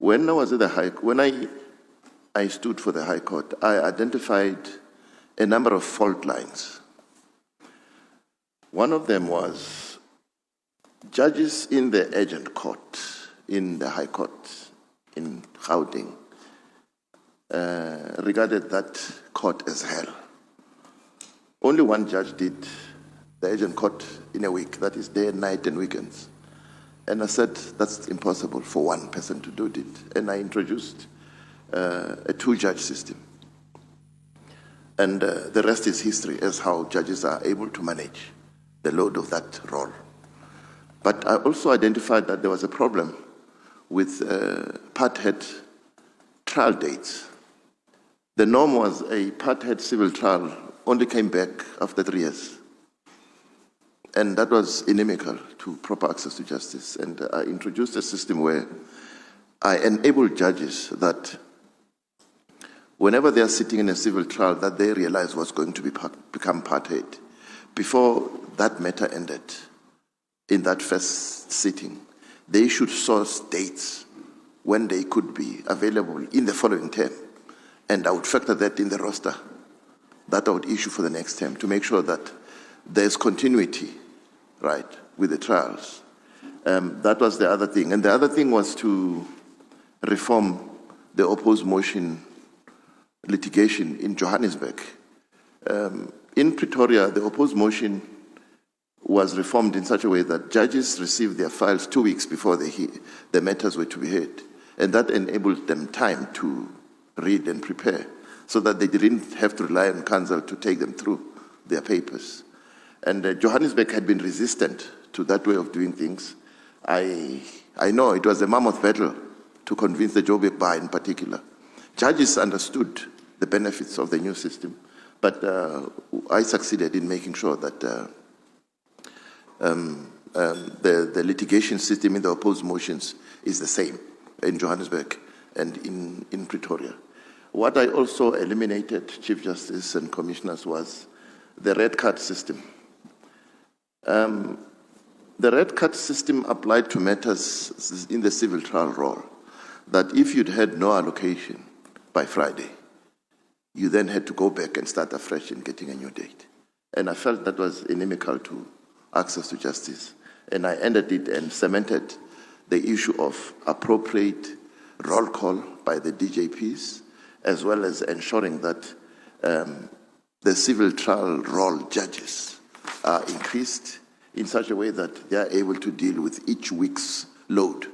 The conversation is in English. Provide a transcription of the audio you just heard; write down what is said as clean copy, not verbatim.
when I was at the when I stood for the High Court, I identified a number of fault lines. One of them was judges in the agent court, in the High Court in Gauteng, regarded that court as hell. Only one judge did the agent court in a week, that is day and night and weekends. And I said, that's impossible for one person to do it. And I introduced a two-judge system. And the rest is history as how judges are able to manage the load of that role. But I also identified that there was a problem with part-head trial dates. The norm was a part-head civil trial only came back after 3 years. And that was inimical to proper access to justice. And I introduced a system where I enabled judges that whenever they are sitting in a civil trial that they realize was going to become part-head, before that matter ended in that first sitting, they should source dates when they could be available in the following term. And I would factor that in the roster that I would issue for the next term to make sure that there's continuity, right, with the trials. That was the other thing. And the other thing was to reform the opposed motion litigation in Johannesburg. In Pretoria, the opposed motion was reformed in such a way that judges received their files 2 weeks before the matters were to be heard. And that enabled them time to read and prepare so that they didn't have to rely on counsel to take them through their papers. And Johannesburg had been resistant to that way of doing things. I know it was a mammoth battle to convince the Joburg Bar in particular. Judges understood the benefits of the new system, but I succeeded in making sure that the litigation system in the opposed motions is the same in Johannesburg and in Pretoria. What I also eliminated, Chief Justice and Commissioners, was the red card system. The red card system applied to matters in the civil trial role, that if you'd had no allocation by Friday, you then had to go back and start afresh in getting a new date. And I felt that was inimical to access to justice. And I ended it and cemented the issue of appropriate roll call by the DJPs, as well as ensuring that the civil trial role judges are increased in such a way that they are able to deal with each week's load.